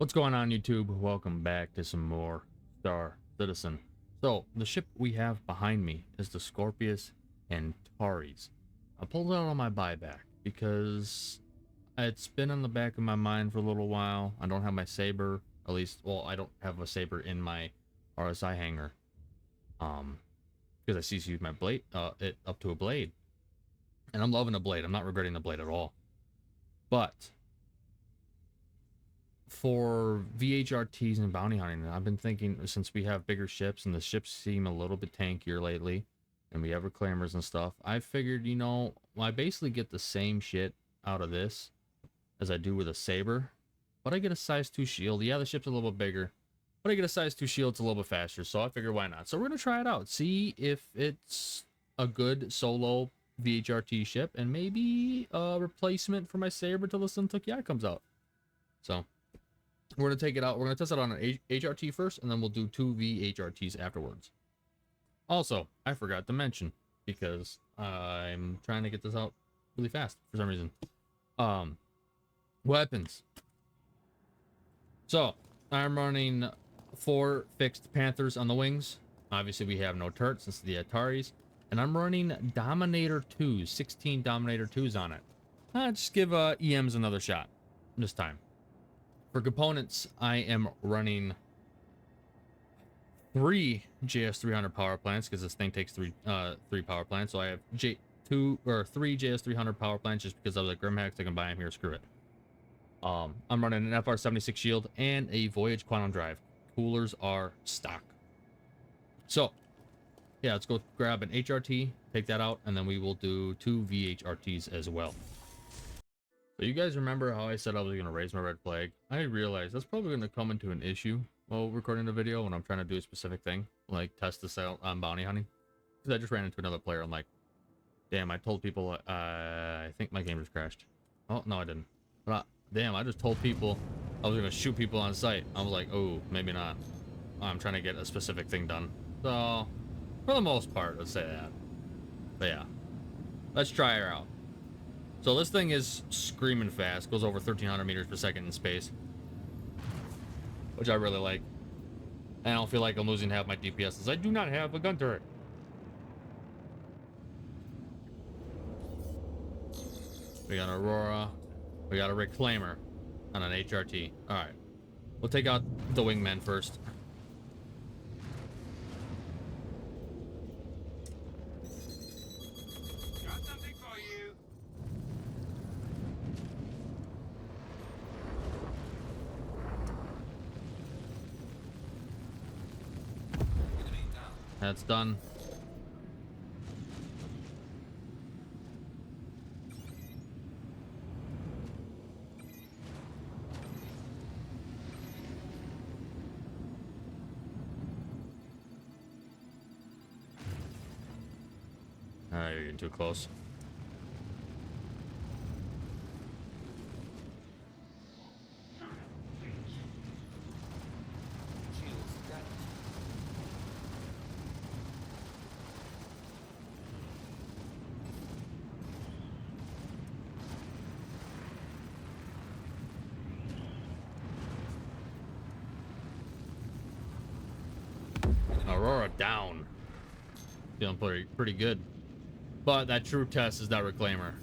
What's going on, YouTube? Welcome back to some more Star Citizen. So, the ship we have behind me is the Scorpius and Taris. I pulled it out on my buyback because it's been on the back of my mind for a little while. I don't have my saber, at least, well, I don't have a saber in my RSI hangar. Because I CC'd my blade, it up to a blade. And I'm loving the blade. I'm not regretting the blade at all. But for VHRTs and bounty hunting, I've been thinking, since we have bigger ships and the ships seem a little bit tankier lately, and we have reclaimers and stuff, I figured, you know, I basically get the same shit out of this as I do with a saber, but I get a size 2 shield. Yeah, the ship's a little bit bigger, but I get a size 2 shield. It's a little bit faster, so I figured why not. So we're gonna try it out, see if it's a good solo VHRT ship, and maybe a replacement for my saber till the Suntukia comes out. So we're gonna take it out. We're gonna test it on an HRT first, and then we'll do 2 VHRTs afterwards. Also, I forgot to mention, because I'm trying to get this out really fast for some reason. Weapons. So I'm running 4 fixed Panthers on the wings. Obviously, we have no turrets since the Ataris, and I'm running Dominator 2s, 16 Dominator 2s on it. Just give EMs another shot this time. For components, I am running 3 JS300 power plants because this thing takes 3 power plants. So I have 3 JS300 power plants just because of the Grimhacks. I can buy them here. Screw it. I'm running an FR76 shield and a Voyage Quantum Drive. Coolers are stock. So yeah, let's go grab an HRT, take that out, and then we will do 2 VHRTs as well. So you guys remember how I said I was going to raise my red flag? I realized that's probably going to come into an issue while recording the video when I'm trying to do a specific thing, like test this out on bounty hunting. Because I just ran into another player. I'm like, damn, I told people, I think my game just crashed. Oh, no, I didn't. But damn, I just told people I was going to shoot people on site. I was like, oh, maybe not. I'm trying to get a specific thing done. So, for the most part, let's say that. But yeah, let's try her out. So this thing is screaming fast, goes over 1,300 meters per second in space, which I really like. And I don't feel like I'm losing half my DPS since I do not have a gun turret. We got an Aurora, we got a Reclaimer, and an HRT. All right, we'll take out the wingmen first. That's done. You're getting too close. Aurora down. Feeling pretty good. But that true test is that Reclaimer.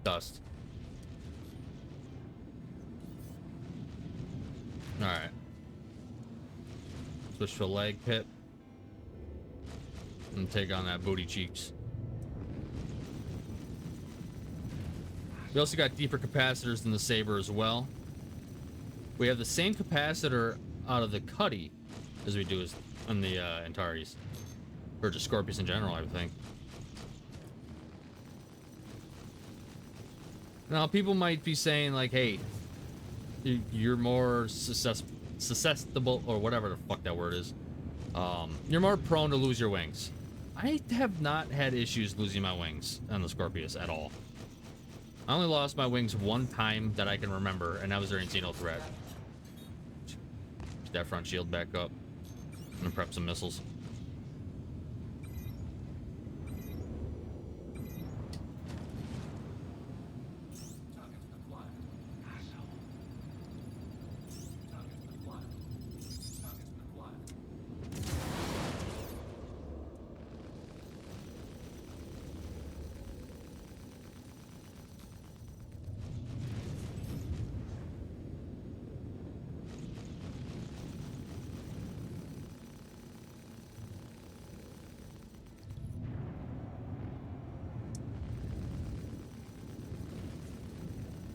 Dust. Alright. Switch to a leg pit. And take on that booty cheeks. We also got deeper capacitors than the Saber as well. We have the same capacitor out of the Cuddy as we do on the Antares. Or just Scorpius in general, I would think. Now, people might be saying, like, hey, you're more susceptible, or whatever the fuck that word is. You're more prone to lose your wings. I have not had issues losing my wings on the Scorpius at all. I only lost my wings one time that I can remember, and that was during Xeno Threat. that front shield back up and prep some missiles.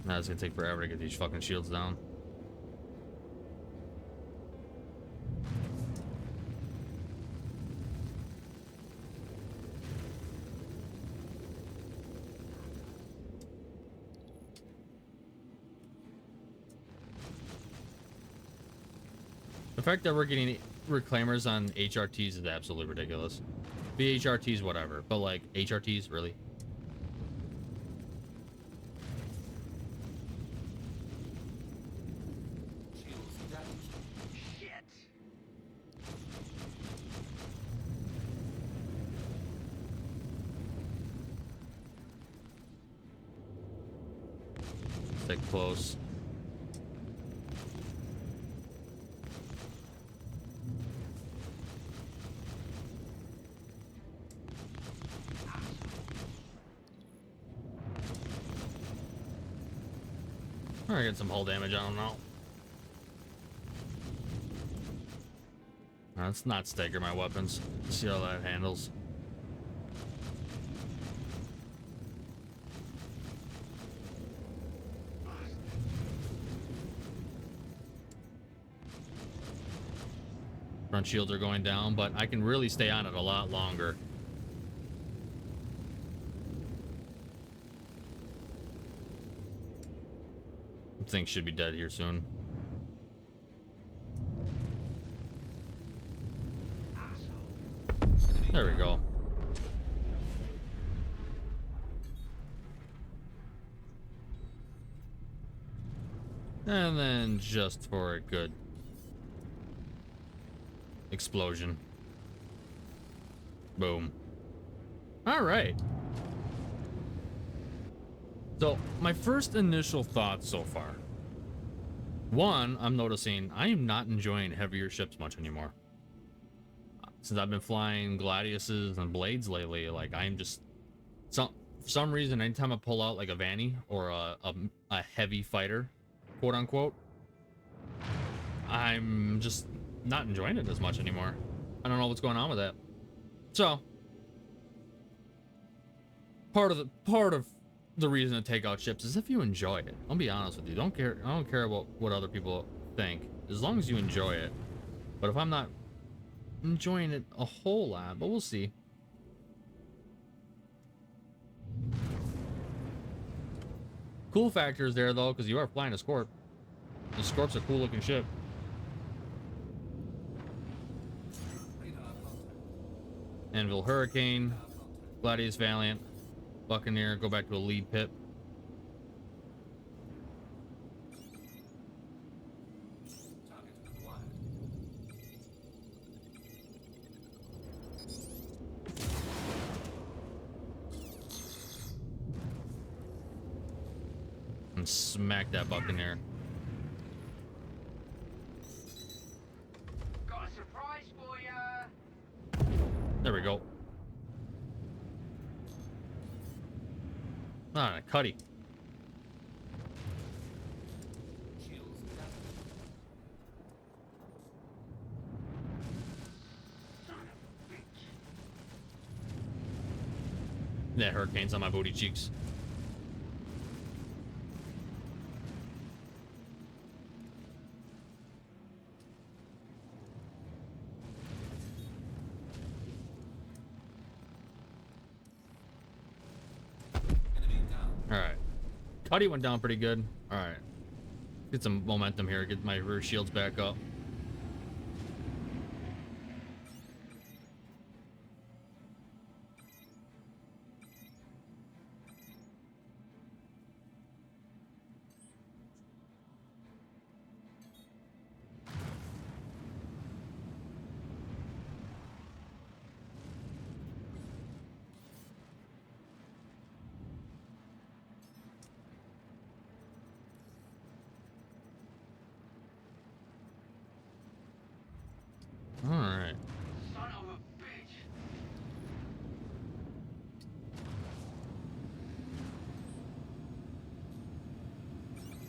Now it's gonna take forever to get these fucking shields down. The fact that we're getting reclaimers on HRTs is absolutely ridiculous. BHRTs, whatever, but like HRTs, really? Stay close. I get some hull damage, I don't know. Let's not stagger my weapons. See how that handles. Front shields are going down, but I can really stay on it a lot longer. Things should be dead here soon. There we go. And then just for a good explosion. Boom. All right. So my first initial thoughts so far. One, I'm noticing I am not enjoying heavier ships much anymore. Since I've been flying Gladiuses and Blades lately, like I'm just for some reason, anytime I pull out like a Vanny or a heavy fighter, quote unquote, I'm just not enjoying it as much anymore. I don't know what's going on with that. So part of the reason to take out ships is if you enjoy it. I'll be honest with you. I don't care about what other people think, as long as you enjoy it. But if I'm not enjoying it a whole lot, but we'll see. Cool factors there though, because you are flying a Scorp. The Scorp's a cool looking ship. Anvil Hurricane, Gladius Valiant, Buccaneer, go back to a lead pip. And smack that Buccaneer. Got a surprise for ya. There we go. Ah, Cuddy. Yeah, Hurricane's on my booty cheeks. Alright. Cuddy went down pretty good. Alright. Get some momentum here. Get my rear shields back up.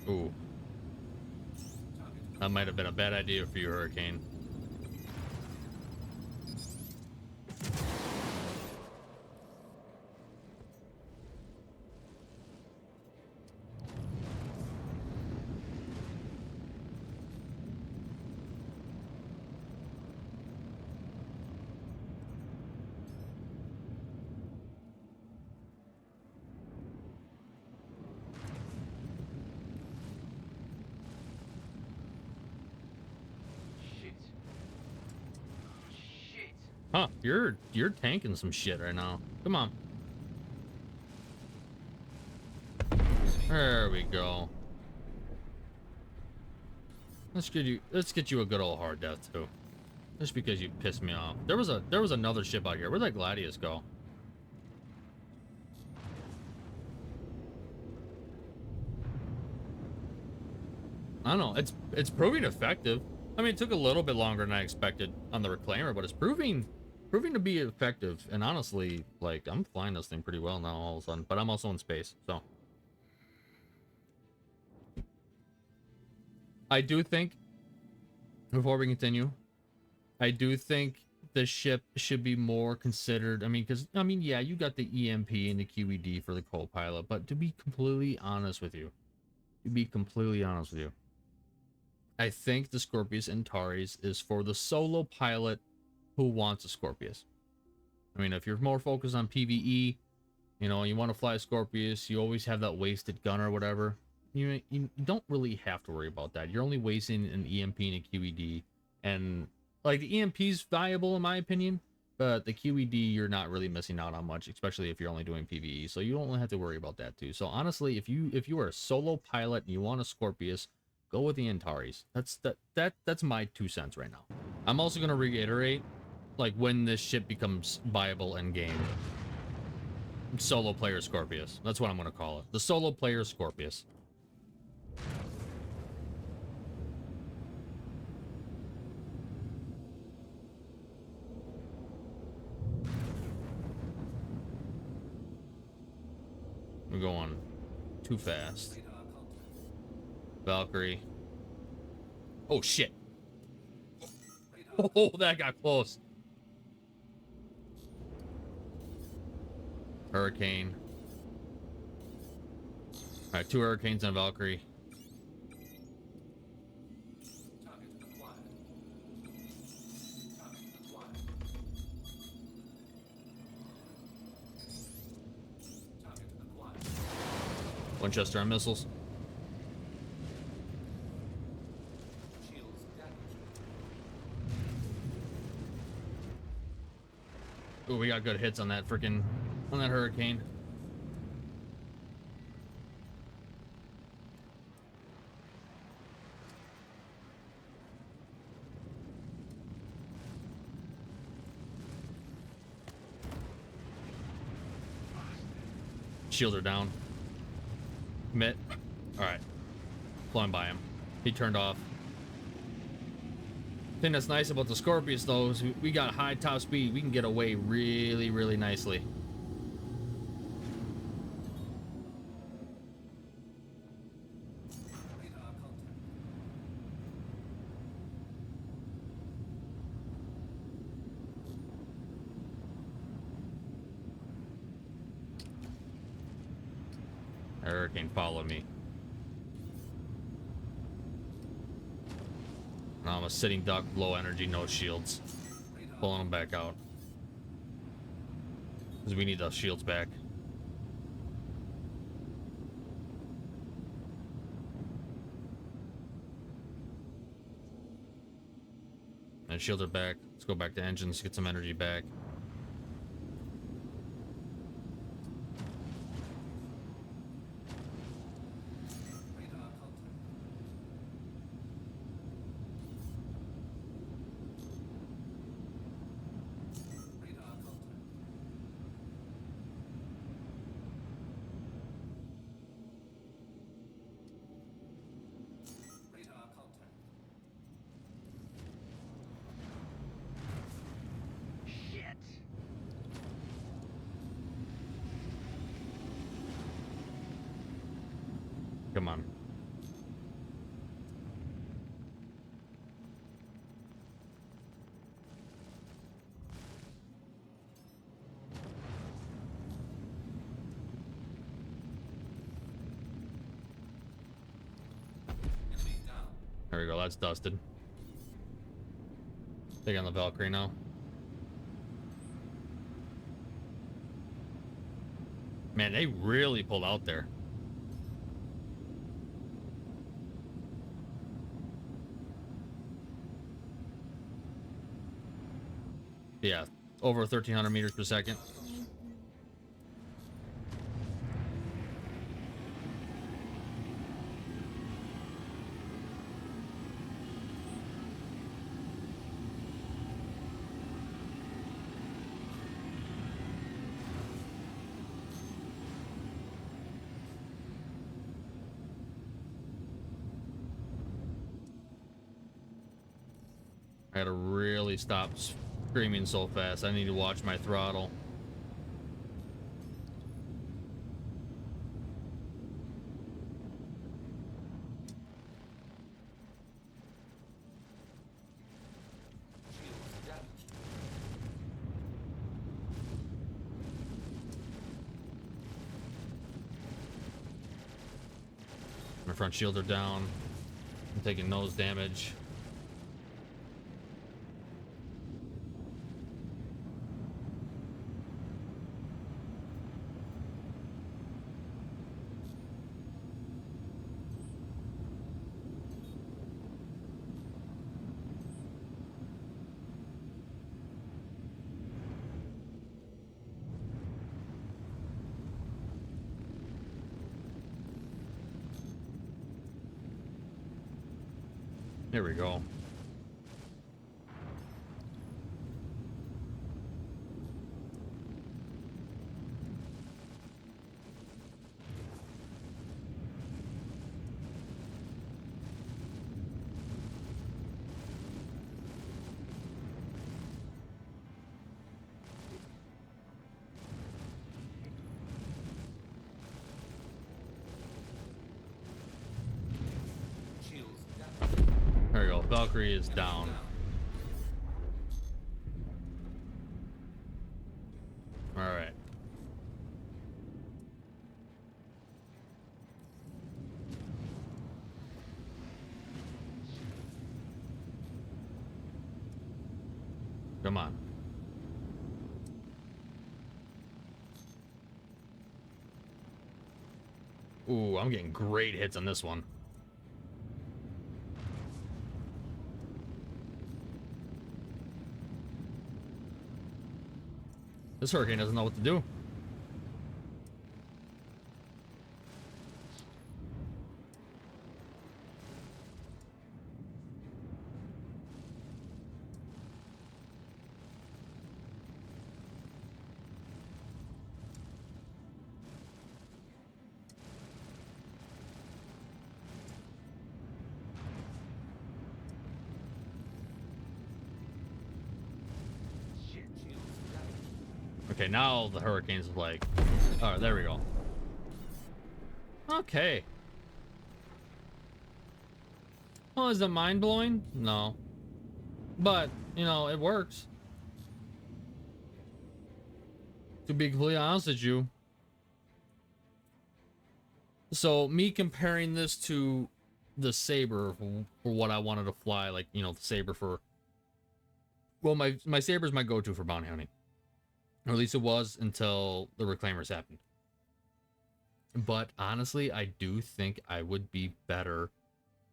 Ooh. That might have been a bad idea for you, Hurricane. Shit. Shit. Huh, you're tanking some shit right now. Come on. There we go. Let's get you a good old hard death too. Just because you pissed me off. There was another ship out here. Where'd that Gladius go? I don't know. It's proving effective. I mean, it took a little bit longer than I expected on the Reclaimer, but it's proving to be effective. And honestly, like, I'm flying this thing pretty well now all of a sudden. But I'm also in space, so I do think, before we continue, I do think the ship should be more considered. I mean, yeah, you got the EMP and the QED for the co-pilot, but to be completely honest with you, I think the Scorpius Antares is for the solo pilot who wants a Scorpius. I mean, if you're more focused on PvE, you know, you want to fly a Scorpius, you always have that wasted gun or whatever. You don't really have to worry about that. You're only wasting an EMP and a QED, and like the EMP's valuable in my opinion, but the QED you're not really missing out on much, especially if you're only doing PvE. So you don't have to worry about that too. So honestly, if you are a solo pilot and you want a Scorpius, go with the Antares. That's my 2 cents right now. I'm also gonna reiterate, like, when this ship becomes viable in game. Solo player Scorpius. That's what I'm gonna call it. The solo player Scorpius. We're going too fast. Valkyrie. Oh shit. Oh, that got close. Hurricane. All right, 2 Hurricanes and a Valkyrie. Winchester on missiles. Oh, we got good hits on that Hurricane. Shields are down. Commit. Alright. Flying by him. He turned off. The thing that's nice about the Scorpius though is we got high top speed. We can get away really, really nicely. Hurricane followed me. I'm a sitting duck, low energy, no shields. Pulling them back out. Because we need those shields back. And shields are back. Let's go back to engines, get some energy back. Come on. There we go. That's dusted. Take on the Valkyrie now. Man, they really pulled out there. Yeah, over 1,300 meters per second. I gotta really stop screaming so fast. I need to watch my throttle. My front shields are down. I'm taking nose damage. There we go. There we go. Valkyrie is down. All right. Come on. Ooh, I'm getting great hits on this one. This Hurricane doesn't know what to do. Okay, now the Hurricane's like, all right, there we go. Okay. Well, is it mind-blowing? No. But, you know, it works. To be completely honest with you. So, me comparing this to the Saber for what I wanted to fly, like, you know, the Saber for... Well, my Saber's my go-to for bounty hunting. Or at least it was until the Reclaimers happened. But honestly, I do think I would be better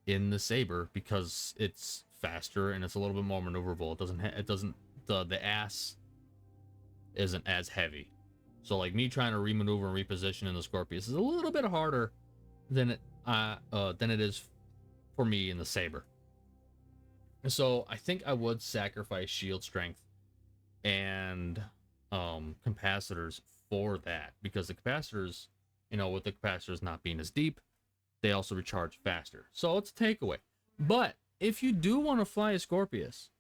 in the Saber because it's faster and it's a little bit more maneuverable. The ass isn't as heavy. So like me trying to remaneuver and reposition in the Scorpius is a little bit harder than it is for me in the Saber. So I think I would sacrifice shield strength and capacitors for that, because the capacitors, you know, with the capacitors not being as deep, they also recharge faster. So it's a takeaway. But if you do want to fly a Scorpius,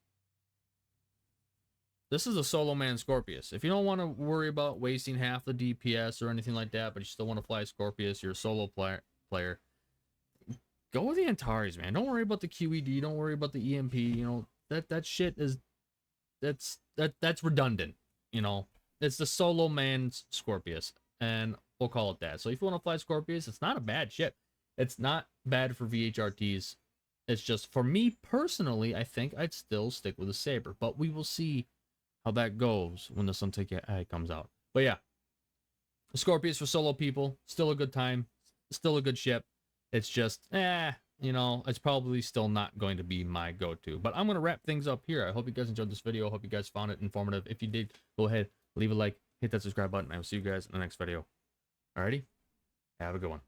this is a solo man Scorpius. If you don't want to worry about wasting half the DPS or anything like that, but you still want to fly a Scorpius, you're a solo player, go with the Antares, man. Don't worry about the QED. Don't worry about the EMP. You know, that shit is, that's redundant. You know, it's the solo man's Scorpius, and we'll call it that. So if you want to fly Scorpius, it's not a bad ship. It's not bad for VHRTs. It's just, for me personally, I think I'd still stick with the Saber, but we will see how that goes when the Suntic comes out. But yeah, the Scorpius for solo people, still a good time, still a good ship. It's just, you know, it's probably still not going to be my go-to. But I'm going to wrap things up here. I hope you guys enjoyed this video. I hope you guys found it informative. If you did, go ahead, leave a like, hit that subscribe button. I will see you guys in the next video. Alrighty? Have a good one.